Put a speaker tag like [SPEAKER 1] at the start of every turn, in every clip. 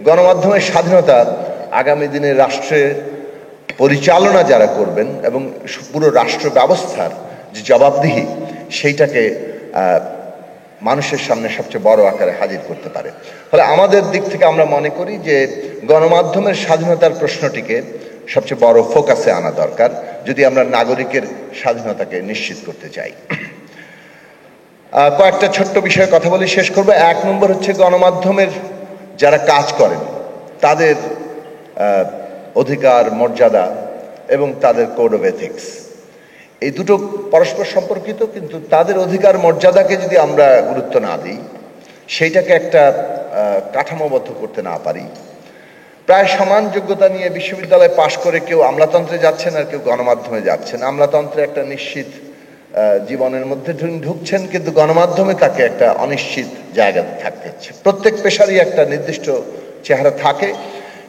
[SPEAKER 1] গণমাধ্যমের স্বাধীনতা আগামী দিনে রাষ্ট্রের পরিচালনা যারা করবেন এবং পুরো রাষ্ট্র ব্যবস্থার যে জবাবদিহি সেইটাকে মানুষের সামনে সবচেয়ে বড় আকারে হাজির করতে পারে। ফলে আমাদের দিক থেকে আমরা মনে করি যে গণমাধ্যমের স্বাধীনতার প্রশ্নটিকে সবচেয়ে বড় ফোকাসে আনা দরকার যদি আমরা নাগরিকের স্বাধীনতাকে নিশ্চিত করতে চাই। কয়েকটা ছোট্ট বিষয়ে কথা বলে শেষ করবো। 1 নম্বর হচ্ছে গণমাধ্যমের যারা কাজ করেন তাদের অধিকার, মর্যাদা এবং তাদের কোড অফ এথিক্স, এই দুটো পরস্পর সম্পর্কিত। কিন্তু তাদের অধিকার মর্যাদাকে যদি আমরা গুরুত্ব না দিই, সেইটাকে একটা কাঠামোবদ্ধ করতে না পারি, প্রায় সমান যোগ্যতা নিয়ে বিশ্ববিদ্যালয়ে পাশ করে কেউ আমলাতন্ত্রে যাচ্ছেন আর কেউ গণমাধ্যমে যাচ্ছেন। আমলাতন্ত্রে একটা নিশ্চিত জীবনের মধ্যে ঢুকছেন, কিন্তু গণমাধ্যমে তাকে একটা অনিশ্চিত জায়গাতে থাকতে হচ্ছে। প্রত্যেক পেশারই একটা নির্দিষ্ট চেহারা থাকে,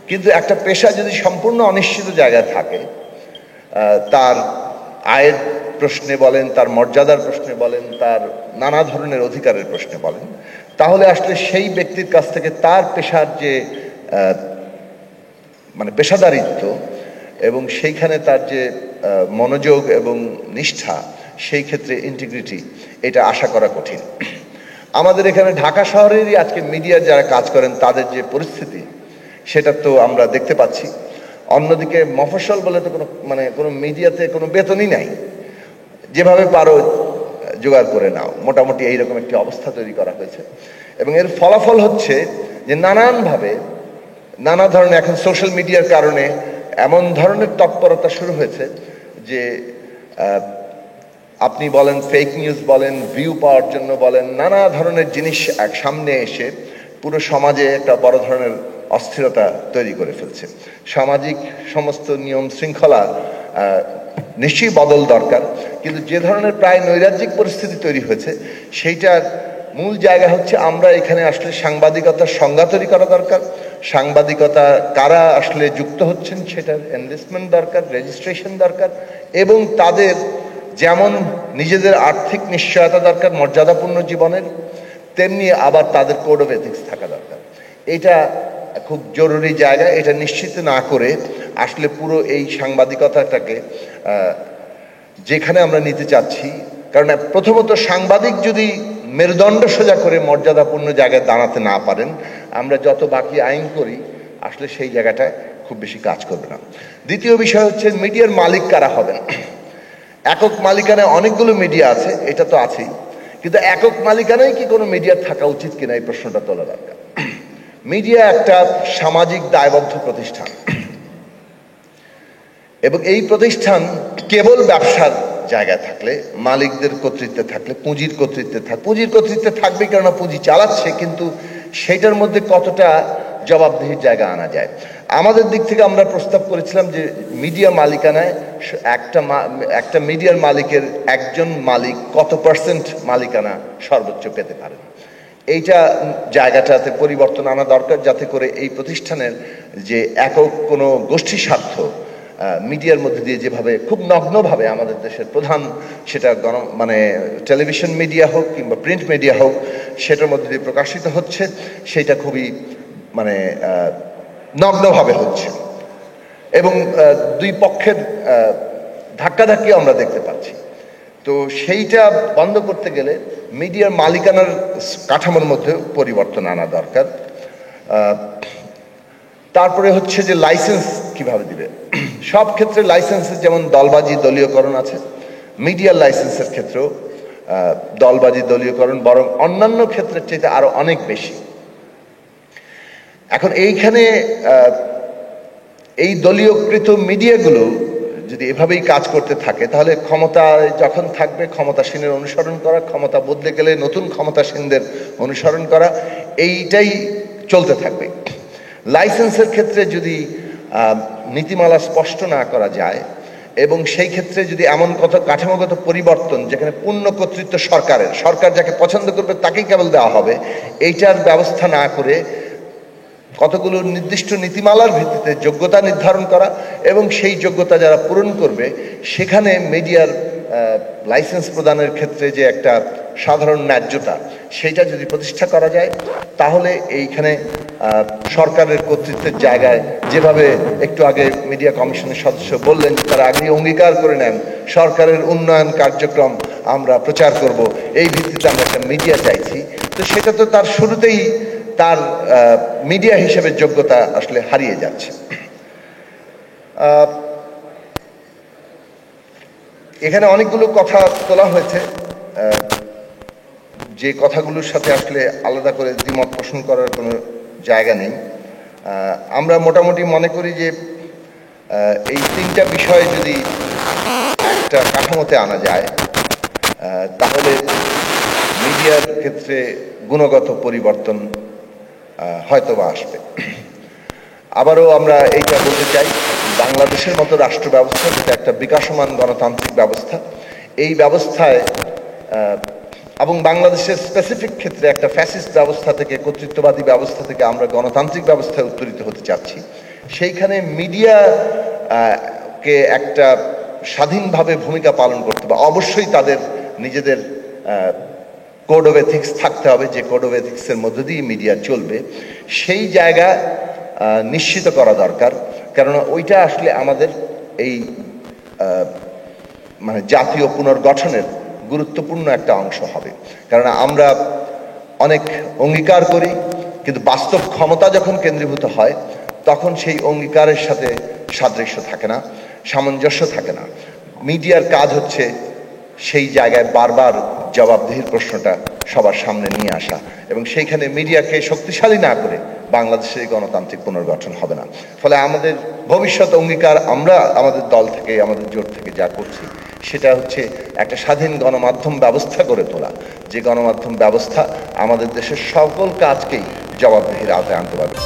[SPEAKER 1] কিন্তু একটা পেশা যদি সম্পূর্ণ অনিশ্চিত জায়গায় থাকে, তার আয়ের প্রশ্নে বলেন, তার মর্যাদার প্রশ্নে বলেন, তার নানা ধরনের অধিকারের প্রশ্নে বলেন, তাহলে আসলে সেই ব্যক্তির কাছ থেকে তার পেশার যে মানে পেশাদারিত্ব এবং সেইখানে তার যে মনোযোগ এবং নিষ্ঠা, সেই ক্ষেত্রে ইন্টিগ্রিটি, এটা আশা করা কঠিন। আমাদের এখানে ঢাকা শহরেরই আজকে মিডিয়ার যারা কাজ করেন তাদের যে পরিস্থিতি, সেটা তো আমরা দেখতে পাচ্ছি। অন্যদিকে মফস্বল বলে তো কোনো মিডিয়াতে কোনো বেতনই নাই, যেভাবে পারো জোগাড় করে নাও, মোটামুটি এইরকম একটি অবস্থা তৈরি করা হয়েছে। এবং এর ফলাফল হচ্ছে যে নানানভাবে নানা ধরনের এখন সোশ্যাল মিডিয়ার কারণে এমন ধরনের তৎপরতা শুরু হয়েছে যে আপনি বলেন ফেক নিউজ বলেন, ভিউ পাওয়ার জন্য বলেন, নানা ধরনের জিনিস এক সামনে এসে পুরো সমাজে একটা বড় ধরনের অস্থিরতা তৈরি করে ফেলছে। সামাজিক সমস্ত নিয়ম শৃঙ্খলা নিশ্চয়ই বদল দরকার, কিন্তু যে ধরনের প্রায় নৈরাজ্যিক পরিস্থিতি তৈরি হয়েছে, সেইটার মূল জায়গা হচ্ছে আমরা এখানে আসলে সাংবাদিকতার সংজ্ঞা তৈরি করা দরকার। সাংবাদিকতা কারা আসলে যুক্ত হচ্ছেন সেটার এনলিস্টমেন্ট দরকার, রেজিস্ট্রেশন দরকার, এবং তাদের যেমন নিজেদের আর্থিক নিশ্চয়তা দরকার মর্যাদাপূর্ণ জীবনের, তেমনি আবার তাদের কোড অফ এথিক্স থাকা দরকার। এটা খুব জরুরি জায়গা। এটা নিশ্চিত না করে আসলে পুরো এই সাংবাদিকতাটাকে যেখানে আমরা নিতে চাচ্ছি, কারণ প্রথমত সাংবাদিক যদি মেরুদণ্ড সোজা করে মর্যাদাপূর্ণ জায়গায় দাঁড়াতে না পারেন, আমরা যত বাকি আইন করি আসলে সেই জায়গাটায় খুব বেশি কাজ করবে না। দ্বিতীয় বিষয় হচ্ছে মিডিয়ার মালিক কারা হবেন। একক মালিকানায় অনেকগুলো মিডিয়া আছে, এটা তো আছেই, কিন্তু একক মালিকানায় কি কোনো মিডিয়া থাকা উচিত কিনা এই প্রশ্নটা তোলা দরকার। মিডিয়া একটা সামাজিক দায়বদ্ধ প্রতিষ্ঠান, এবং এই প্রতিষ্ঠান কেবল ব্যবসার জায়গায় থাকলে, মালিকদের কর্তৃত্বে থাকলে, পুঁজির কর্তৃত্বে থাকবে, কেননা পুঁজি চালাচ্ছে, কিন্তু সেইটার মধ্যে কতটা জবাবদিহির জায়গা আনা যায়। আমাদের দিক থেকে আমরা প্রস্তাব করেছিলাম যে মিডিয়া মালিকানায় একটা মিডিয়ার মালিকের একজন মালিক কত % মালিকানা সর্বোচ্চ পেতে পারেন, এইটা জায়গাটাতে পরিবর্তন আনা দরকার, যাতে করে এই প্রতিষ্ঠানের যে একক কোনো গোষ্ঠী স্বার্থ মিডিয়ার মধ্যে দিয়ে যেভাবে খুব নগ্নভাবে আমাদের দেশের প্রধান, সেটা টেলিভিশন মিডিয়া হোক কিংবা প্রিন্ট মিডিয়া হোক, সেটার মধ্যে দিয়ে প্রকাশিত হচ্ছে, সেটা খুবই নগ্নভাবে হচ্ছে, এবং দুই পক্ষের ধাক্কাধাক্কি আমরা দেখতে পাচ্ছি। তো সেইটা বন্ধ করতে গেলে মিডিয়ার মালিকানার কাঠামোর মধ্যে পরিবর্তন আনা দরকার। তারপরে হচ্ছে যে লাইসেন্স কিভাবে দিবে। সব ক্ষেত্রে লাইসেন্সের যেমন দলবাজি দলীয়করণ আছে, মিডিয়ার লাইসেন্সের ক্ষেত্রেও দলবাজি দলীয়করণ বরং অন্যান্য ক্ষেত্রের চাইতে আরো অনেক বেশি। এখন এইখানে এই দলীয়কৃত মিডিয়াগুলো যদি এভাবেই কাজ করতে থাকে, তাহলে ক্ষমতায় যখন থাকবে ক্ষমতাসীনের অনুসরণ করা, ক্ষমতা বদলে গেলে নতুন ক্ষমতাসীনদের অনুসরণ করা, এইটাই চলতে থাকবে। লাইসেন্সের ক্ষেত্রে যদি নীতিমালা স্পষ্ট না করা যায়, এবং সেই ক্ষেত্রে যদি এমন কাঠামোগত পরিবর্তন যেখানে পূর্ণ কর্তৃত্ব সরকারের, সরকার যাকে পছন্দ করবে তাকেই কেবল দেওয়া হবে, এইটার ব্যবস্থা না করে কতগুলো নির্দিষ্ট নীতিমালার ভিত্তিতে যোগ্যতা নির্ধারণ করা, এবং সেই যোগ্যতা যারা পূরণ করবে সেখানে মিডিয়ার লাইসেন্স প্রদানের ক্ষেত্রে যে একটা সাধারণ ন্যায্যতা, সেইটা যদি প্রতিষ্ঠা করা যায়, তাহলে এইখানে সরকারের কর্তৃত্বের জায়গায় যেভাবে একটু আগে মিডিয়া কমিশনের সদস্য বললেন যে তারা আগে অঙ্গীকার করে নেন সরকারের উন্নয়ন কার্যক্রম আমরা প্রচার করব, এই ভিত্তিতে আমরা একটা মিডিয়া চাইছি। তো সেটা তো তার শুরুতেই তার মিডিয়া হিসেবে যোগ্যতা আসলে হারিয়ে যাচ্ছে। এখানে অনেকগুলো কথা তোলা হয়েছে, যে কথাগুলোর সাথে আসলে আলাদা করে দ্বিমত পোষণ করার কোনো জায়গা নেই। আমরা মোটামুটি মনে করি যে এই তিনটা বিষয় যদি একটা কাঠামোতে আনা যায় তাহলে মিডিয়ার ক্ষেত্রে গুণগত পরিবর্তন হয়তোবা আসবে। আবারও আমরা এইটা বলতে চাই, বাংলাদেশের মতো রাষ্ট্র ব্যবস্থা যেটা একটা বিকাশমান গণতান্ত্রিক ব্যবস্থা, এই ব্যবস্থায় এবং বাংলাদেশের স্পেসিফিক ক্ষেত্রে একটা ফ্যাসিস্ট ব্যবস্থা থেকে, কর্তৃত্ববাদী ব্যবস্থা থেকে আমরা গণতান্ত্রিক ব্যবস্থায় উত্তরিত হতে চাচ্ছি। সেইখানে মিডিয়া কে একটা স্বাধীনভাবে ভূমিকা পালন করতে হবে। অবশ্যই তাদের নিজেদের কোড অফ এথিক্স থাকতে হবে, যে কোড অফ এথিক্সের মধ্য দিয়ে মিডিয়া চলবে, সেই জায়গা নিশ্চিত করা দরকার। কেননা ওইটা আসলে আমাদের এই মানে জাতীয় পুনর্গঠনের গুরুত্বপূর্ণ একটা অংশ হবে। কারণ আমরা অনেক অঙ্গীকার করি, কিন্তু বাস্তব ক্ষমতা যখন কেন্দ্রীভূত হয় তখন সেই অঙ্গীকারের সাথে সাদৃশ্য থাকে না, সামঞ্জস্য থাকে না। মিডিয়ার কাজ হচ্ছে সেই জায়গায় বারবার জবাবদিহির প্রশ্নটা সবার সামনে নিয়ে আসা, এবং সেইখানে মিডিয়াকে শক্তিশালী না করে বাংলাদেশের গণতান্ত্রিক পুনর্গঠন হবে না। ফলে আমাদের ভবিষ্যৎ অঙ্গীকার আমরা আমাদের দল থেকে, আমাদের জোট থেকে যা করছি সেটা হচ্ছে একটা স্বাধীন গণমাধ্যম ব্যবস্থা গড়ে তোলা, যে গণমাধ্যম ব্যবস্থা আমাদের দেশের সকল কাজকেই জবাবদিহির আওতায় আনতে পারবে।